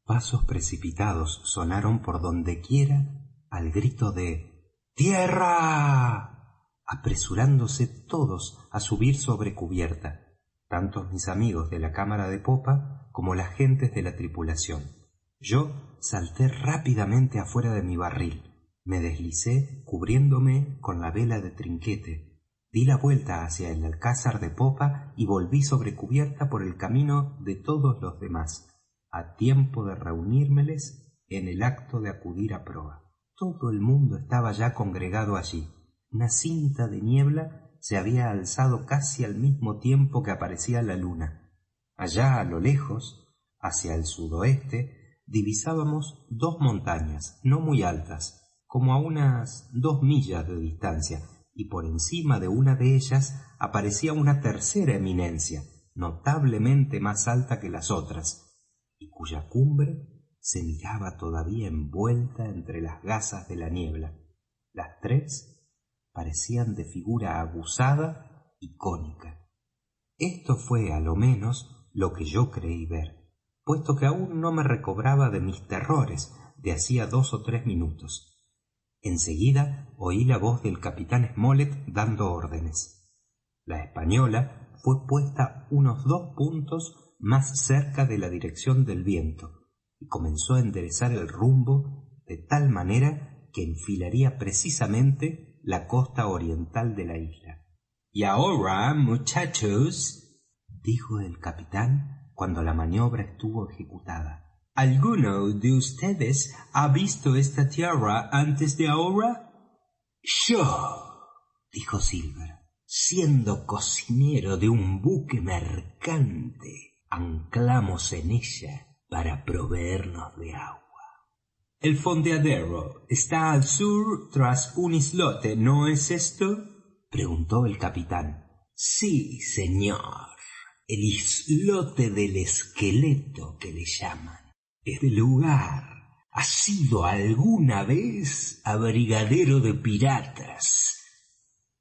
Pasos precipitados sonaron por dondequiera al grito de ¡Tierra! Apresurándose todos a subir sobre cubierta, tanto mis amigos de la cámara de popa como las gentes de la tripulación. Yo salté rápidamente afuera de mi barril, me deslicé cubriéndome con la vela de trinquete, di la vuelta hacia el alcázar de popa y volví sobre cubierta por el camino de todos los demás, a tiempo de reunírmeles en el acto de acudir a proa. Todo el mundo estaba ya congregado allí. Una cinta de niebla se había alzado casi al mismo tiempo que aparecía la luna. Allá a lo lejos, hacia el sudoeste, divisábamos dos montañas no muy altas, como a unas 2 millas de distancia, y por encima de una de ellas aparecía una tercera eminencia, notablemente más alta que las otras, y cuya cumbre se miraba todavía envuelta entre las gasas de la niebla. Las tres parecían de figura aguzada y cónica. Esto fue, a lo menos, lo que yo creí ver, puesto que aún no me recobraba de mis terrores de hacía 2 o 3 minutos. Enseguida oí la voz del capitán Smollet dando órdenes. La Española fue puesta unos 2 puntos más cerca de la dirección del viento y comenzó a enderezar el rumbo de tal manera que enfilaría precisamente la costa oriental de la isla. Y ahora, muchachos, dijo el capitán cuando la maniobra estuvo ejecutada, ¿alguno de ustedes ha visto esta tierra antes de ahora? Yo, dijo Silver, siendo cocinero de un buque mercante, anclamos en ella para proveernos de agua. El fondeadero está al sur tras un islote, ¿no es esto? Preguntó el capitán. Sí, señor. El islote del esqueleto que le llaman. Este lugar ha sido alguna vez abrigadero de piratas,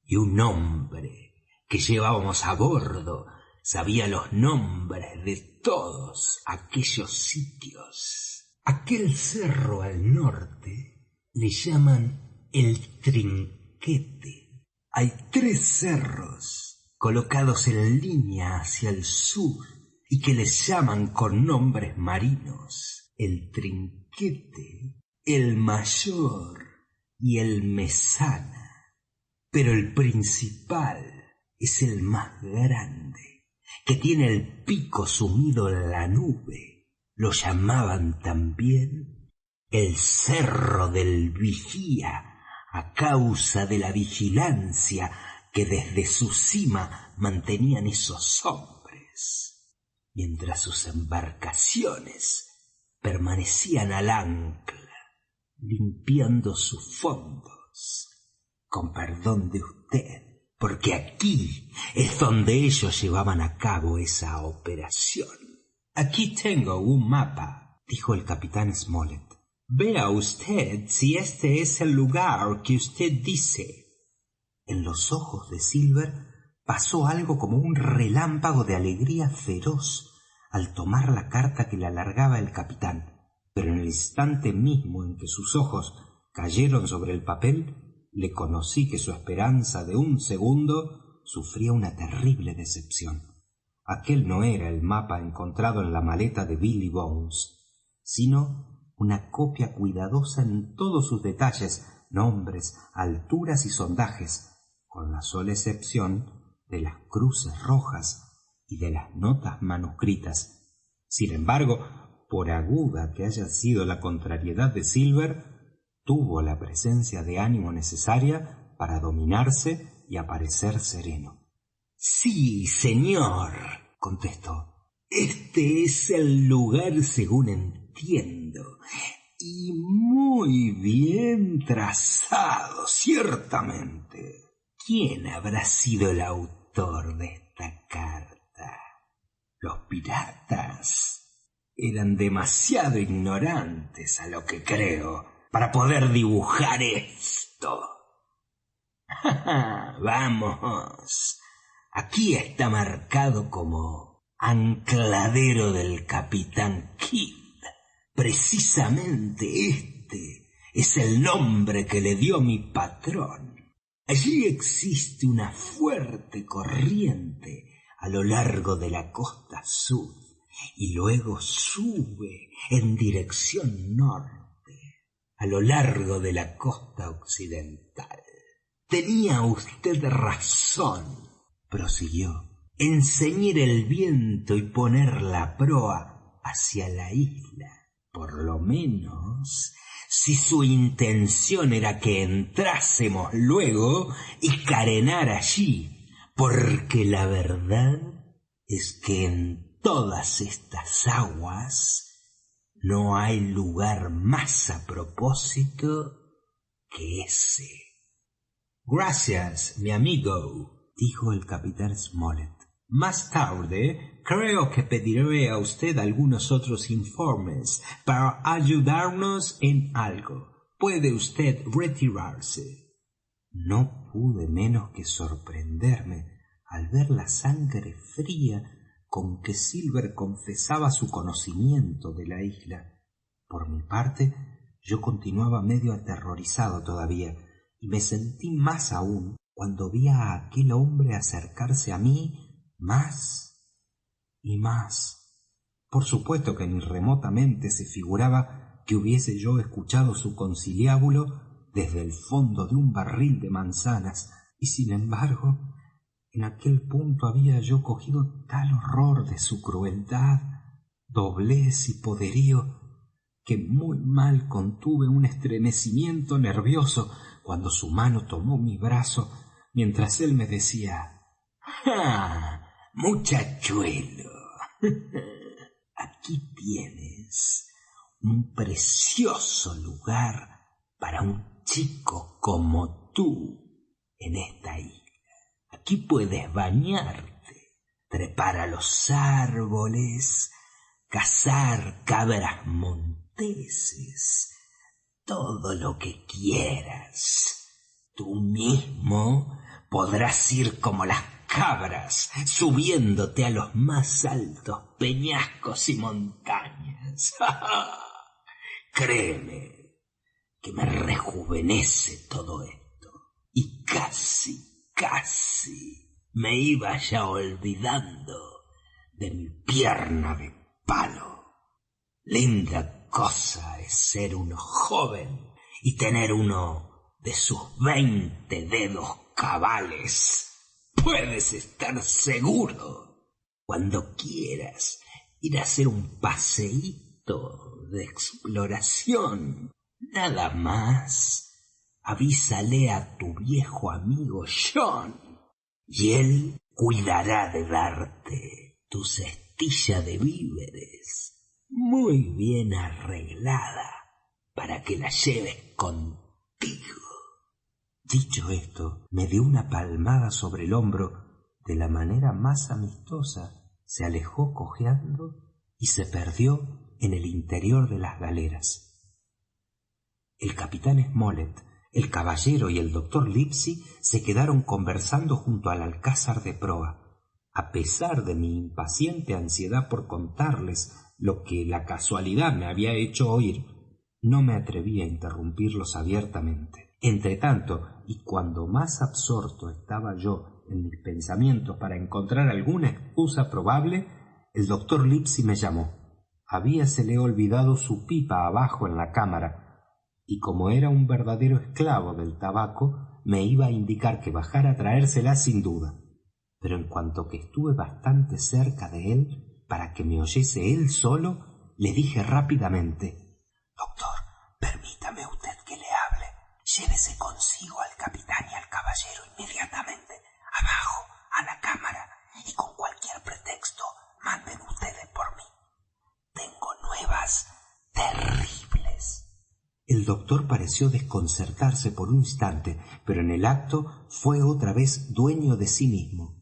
y un hombre que llevábamos a bordo sabía los nombres de todos aquellos sitios. Aquel cerro al norte le llaman el Trinquete. Hay 3 cerros colocados en línea hacia el sur y que les llaman con nombres marinos: el Trinquete, el Mayor y el Mesana. Pero el principal es el más grande, que tiene el pico sumido en la nube. Lo llamaban también el Cerro del Vigía, a causa de la vigilancia que desde su cima mantenían esos hombres, mientras sus embarcaciones permanecían al ancla, limpiando sus fondos. Con perdón de usted, porque aquí es donde ellos llevaban a cabo esa operación. Aquí tengo un mapa, dijo el capitán Smollet. Vea usted si este es el lugar que usted dice. En los ojos de Silver pasó algo como un relámpago de alegría feroz al tomar la carta que le alargaba el capitán, pero en el instante mismo en que sus ojos cayeron sobre el papel, le conocí que su esperanza de un segundo sufría una terrible decepción. Aquel no era el mapa encontrado en la maleta de Billy Bones, sino una copia cuidadosa en todos sus detalles, nombres, alturas y sondajes, con la sola excepción de las cruces rojas y de las notas manuscritas. Sin embargo, por aguda que haya sido la contrariedad de Silver, tuvo la presencia de ánimo necesaria para dominarse y aparecer sereno. Sí, señor, contestó. Este es el lugar según entiendo, y muy bien trazado, ciertamente. ¿Quién habrá sido el autor de esta carta? Los piratas eran demasiado ignorantes, a lo que creo, para poder dibujar esto. Vamos, aquí está marcado como ancladero del capitán Kidd, Precisamente este es el nombre que le dio mi patrón. Allí existe una fuerte corriente a lo largo de la costa sur y luego sube en dirección norte a lo largo de la costa occidental. Tenía usted razón, prosiguió, en ceñir el viento y poner la proa hacia la isla. Por lo menos, si su intención era que entrásemos luego y carenar allí, porque la verdad es que en todas estas aguas no hay lugar más a propósito que ese. Gracias, mi amigo, dijo el capitán Smollet. Más tarde creo que pediré a usted algunos otros informes para ayudarnos en algo. Puede usted retirarse. No pude menos que sorprenderme al ver la sangre fría con que Silver confesaba su conocimiento de la isla. Por mi parte, yo continuaba medio aterrorizado todavía, y me sentí más aún cuando vi a aquel hombre acercarse a mí más y más. Por supuesto que ni remotamente se figuraba que hubiese yo escuchado su conciliábulo desde el fondo de un barril de manzanas, y sin embargo, en aquel punto había yo cogido tal horror de su crueldad, doblez y poderío, que muy mal contuve un estremecimiento nervioso cuando su mano tomó mi brazo, mientras él me decía: «¡Ah, muchachuelo! Aquí tienes un precioso lugar para un chico como tú en esta isla. Aquí puedes bañarte, trepar a los árboles, cazar cabras monteses, todo lo que quieras. Tú mismo podrás ir como las cabras, subiéndote a los más altos peñascos y montañas. Créeme que me rejuvenece todo esto, y casi me iba ya olvidando de mi pierna de palo. Linda cosa es ser uno joven y tener uno de sus 20 dedos cabales. Puedes estar seguro, cuando quieras ir a hacer un paseíto de exploración, nada más avísale a tu viejo amigo John, y él cuidará de darte tu cestilla de víveres muy bien arreglada para que la lleves contigo. Dicho esto, me dio una palmada sobre el hombro de la manera más amistosa, se alejó cojeando y se perdió en el interior de las galeras. El capitán Smollet, el caballero y el doctor Livesey se quedaron conversando junto al alcázar de proa. A pesar de mi impaciente ansiedad por contarles lo que la casualidad me había hecho oír, no me atreví a interrumpirlos abiertamente. Entretanto, y cuando más absorto estaba yo en mis pensamientos para encontrar alguna excusa probable, el doctor Livesey me llamó. Habíasele olvidado su pipa abajo en la cámara, y como era un verdadero esclavo del tabaco, me iba a indicar que bajara a traérsela sin duda. Pero en cuanto que estuve bastante cerca de él para que me oyese él solo, le dije rápidamente: «Doctor, permítame usted que le hable. Llévese consigo al capitán y al caballero inmediatamente abajo a la cámara, y con cualquier pretexto manden ustedes por mí. Tengo nuevas terribles». El doctor pareció desconcertarse por un instante, pero en el acto fue otra vez dueño de sí mismo.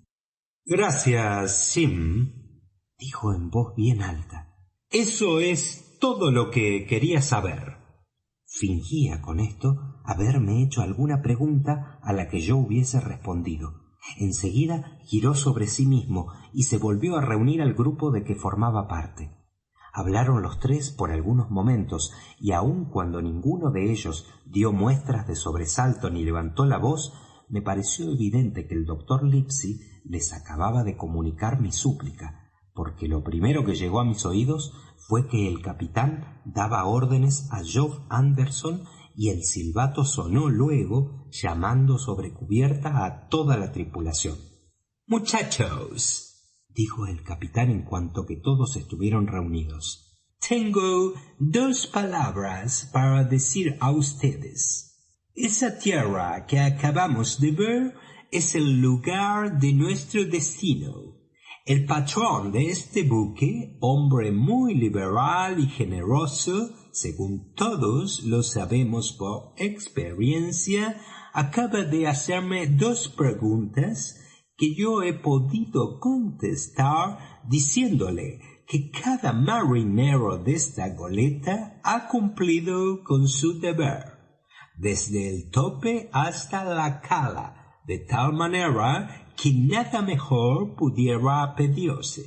«Gracias, Sim», dijo en voz bien alta. «Eso es todo lo que quería saber». Fingía con esto haberme hecho alguna pregunta a la que yo hubiese respondido. Enseguida giró sobre sí mismo y se volvió a reunir al grupo de que formaba parte. Hablaron los tres por algunos momentos, y aun cuando ninguno de ellos dio muestras de sobresalto ni levantó la voz, me pareció evidente que el doctor Livesey les acababa de comunicar mi súplica, porque lo primero que llegó a mis oídos fue que el capitán daba órdenes a Job Anderson, y el silbato sonó luego, llamando sobre cubierta a toda la tripulación. «Muchachos», dijo el capitán en cuanto que todos estuvieron reunidos, «tengo 2 palabras para decir a ustedes. Esa tierra que acabamos de ver es el lugar de nuestro destino. El patrón de este buque, hombre muy liberal y generoso, según todos lo sabemos por experiencia, acaba de hacerme 2 preguntas que yo he podido contestar diciéndole que cada marinero de esta goleta ha cumplido con su deber, desde el tope hasta la cala, de tal manera que nada mejor pudiera pedirse.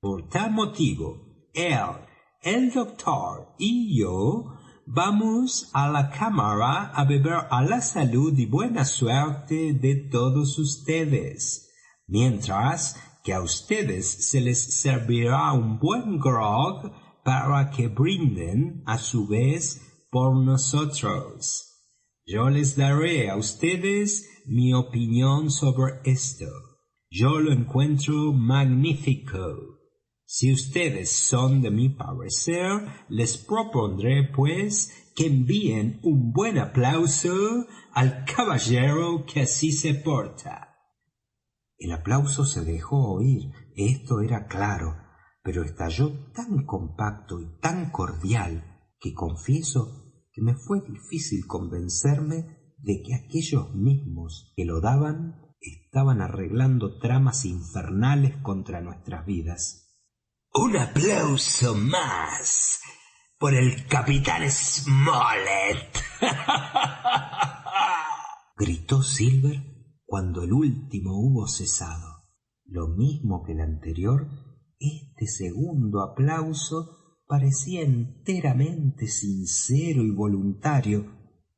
Por tal motivo, el doctor y yo vamos a la cámara a beber a la salud y buena suerte de todos ustedes, mientras que a ustedes se les servirá un buen grog para que brinden a su vez por nosotros. Yo les daré a ustedes mi opinión sobre esto. Yo lo encuentro magnífico. Si ustedes son de mi parecer, les propondré, pues, que envíen un buen aplauso al caballero que así se porta». El aplauso se dejó oír, esto era claro, pero estalló tan compacto y tan cordial que confieso que me fue difícil convencerme de que aquellos mismos que lo daban estaban arreglando tramas infernales contra nuestras vidas. «Un aplauso más por el capitán Smollett», gritó Silver cuando el último hubo cesado. Lo mismo que el anterior, este segundo aplauso parecía enteramente sincero y voluntario.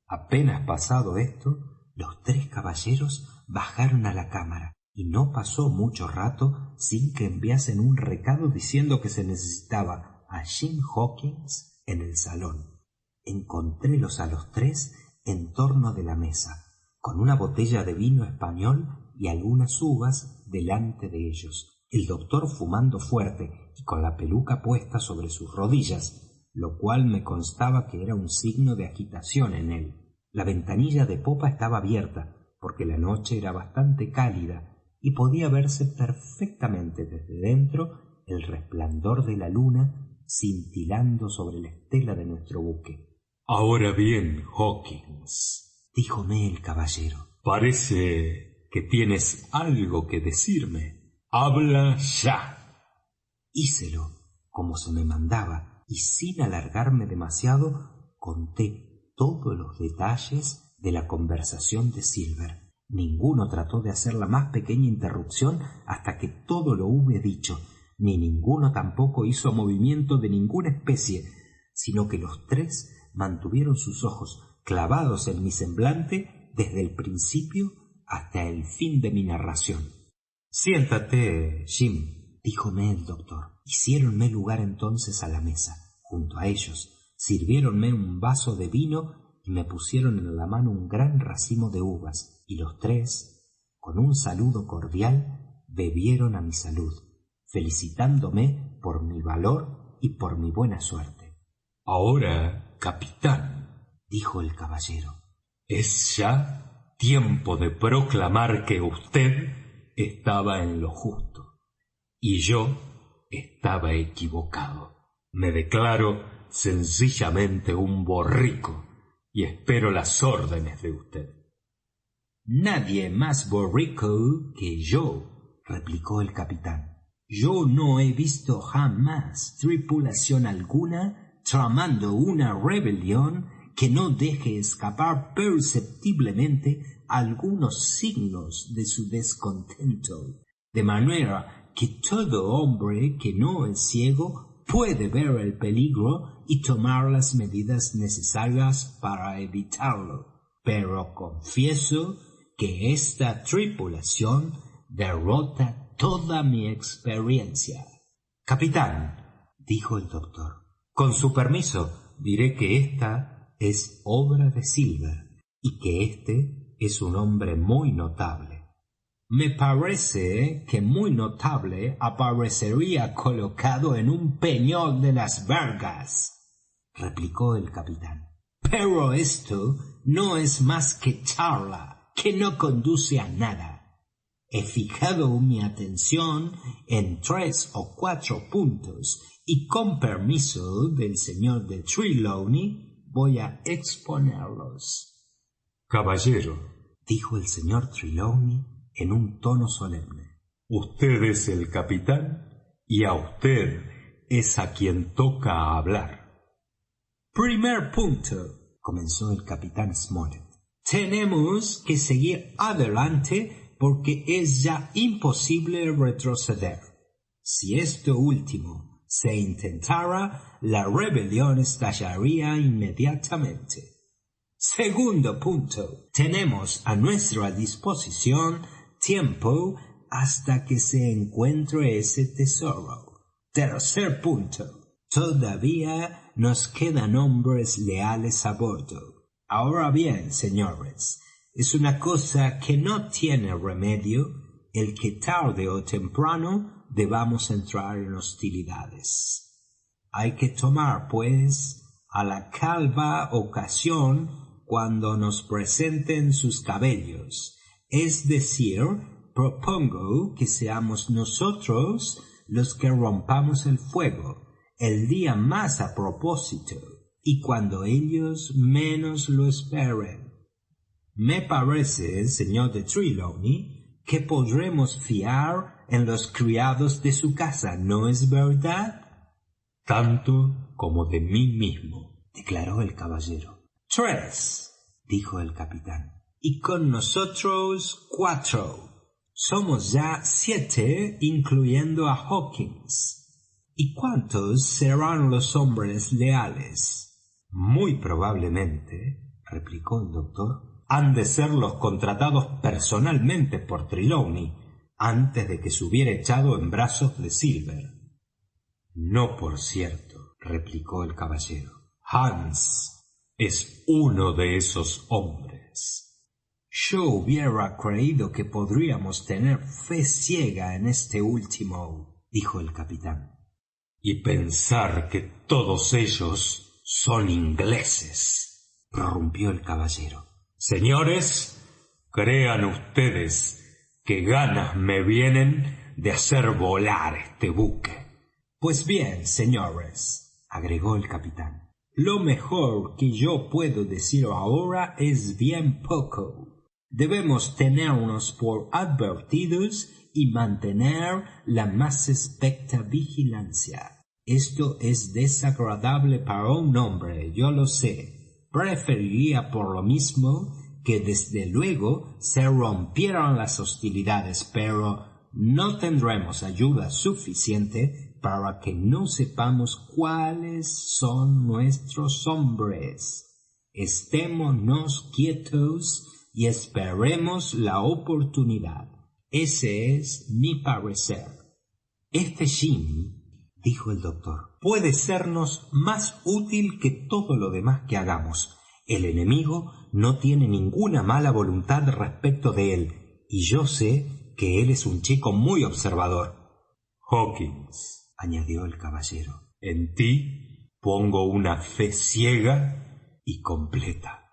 Apenas pasado esto, los 3 caballeros bajaron a la cámara, y no pasó mucho rato sin que enviasen un recado diciendo que se necesitaba a Jim Hawkins en el salón. Encontrélos a los 3 en torno de la mesa, con una botella de vino español y algunas uvas delante de ellos, el doctor fumando fuerte y con la peluca puesta sobre sus rodillas, lo cual me constaba que era un signo de agitación en él. La ventanilla de popa estaba abierta, porque la noche era bastante cálida y podía verse perfectamente desde dentro el resplandor de la luna cintilando sobre la estela de nuestro buque. «Ahora bien, Hawkins», díjome el caballero, «parece que tienes algo que decirme. Habla ya». Hícelo como se me mandaba, y sin alargarme demasiado conté todos los detalles de la conversación de Silver. Ninguno trató de hacer la más pequeña interrupción hasta que todo lo hube dicho, ni ninguno tampoco hizo movimiento de ninguna especie, sino que los 3 mantuvieron sus ojos clavados en mi semblante desde el principio hasta el fin de mi narración. «Siéntate, Jim», díjome el doctor. Hiciéronme lugar entonces a la mesa, junto a ellos, sirviéronme un vaso de vino y me pusieron en la mano un gran racimo de uvas, y los 3, con un saludo cordial, bebieron a mi salud, felicitándome por mi valor y por mi buena suerte. «Ahora, capitán», dijo el caballero, «es ya tiempo de proclamar que usted estaba en lo justo, y yo estaba equivocado. Me declaro sencillamente un borrico, y espero las órdenes de usted». «Nadie más borrico que yo», replicó el capitán. «Yo no he visto jamás tripulación alguna tramando una rebelión que no deje escapar perceptiblemente algunos signos de su descontento, de manera que todo hombre que no es ciego puede ver el peligro y tomar las medidas necesarias para evitarlo, pero confieso que esta tripulación derrota toda mi experiencia. Capitán, dijo el doctor, con su permiso diré que esta es obra de Silver y que este es un hombre muy notable. Me parece que muy notable aparecería colocado en un peñol de las vergas, replicó el capitán. Pero esto no es más que charla que no conduce a nada. He fijado mi atención en 3 o 4 puntos y con permiso del señor de Trelawney voy a exponerlos. Caballero, dijo el señor Trelawney en un tono solemne, usted es el capitán y a usted es a quien toca hablar. Primer punto, comenzó el capitán Smollet. Tenemos que seguir adelante porque es ya imposible retroceder. Si esto último se intentara, la rebelión estallaría inmediatamente. Segundo punto, tenemos a nuestra disposición tiempo hasta que se encuentre ese tesoro. Tercer punto, todavía nos quedan hombres leales a bordo. Ahora bien, señores, es una cosa que no tiene remedio el que tarde o temprano debamos entrar en hostilidades. Hay que tomar, pues, a la calva ocasión cuando nos presenten sus cabellos, es decir, propongo que seamos nosotros los que rompamos el fuego el día más a propósito y cuando ellos menos lo esperen. Me parece, señor de Trelawney, que podremos fiar en los criados de su casa, ¿no es verdad? Tanto como de mí mismo, declaró el caballero. 3, dijo el capitán, y con nosotros 4. Somos ya 7, incluyendo a Hawkins. ¿Y cuántos serán los hombres leales? Muy probablemente, replicó el doctor, han de ser los contratados personalmente por Trelawney antes de que se hubiera echado en brazos de Silver. No, por cierto, replicó el caballero. Hans es uno de esos hombres. Yo hubiera creído que podríamos tener fe ciega en este último, dijo el capitán. Y pensar que todos ellos son ingleses, prorrumpió el caballero. Señores, crean ustedes que ganas me vienen de hacer volar este buque. Pues bien, señores, agregó el capitán, lo mejor que yo puedo decir ahora es bien poco. Debemos tenernos por advertidos y mantener la más expecta vigilancia. Esto es desagradable para un hombre, yo lo sé. Preferiría por lo mismo que desde luego se rompieran las hostilidades, pero no tendremos ayuda suficiente para que no sepamos cuáles son nuestros hombres. Estémonos quietos y esperemos la oportunidad. Ese es mi parecer. Este Jim, dijo el doctor, puede sernos más útil que todo lo demás que hagamos. El enemigo no tiene ninguna mala voluntad respecto de él, y yo sé que él es un chico muy observador. Hawkins, añadió el caballero, en ti pongo una fe ciega y completa.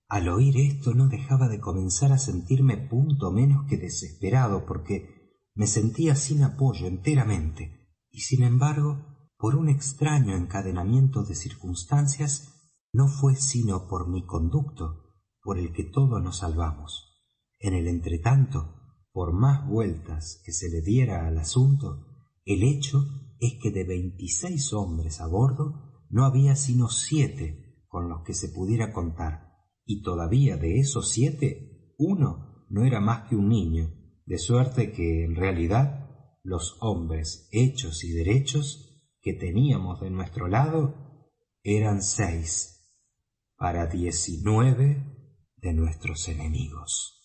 Al oír esto no dejaba de comenzar a sentirme punto menos que desesperado, porque me sentía sin apoyo enteramente, y sin embargo, por un extraño encadenamiento de circunstancias, no fue sino por mi conducto por el que todos nos salvamos. En el entretanto, por más vueltas que se le diera al asunto, el hecho es que de 26 hombres a bordo no había sino 7 con los que se pudiera contar, y todavía de esos 7, uno no era más que un niño, de suerte que en realidad los hombres hechos y derechos que teníamos de nuestro lado eran 6 para 19 de nuestros enemigos.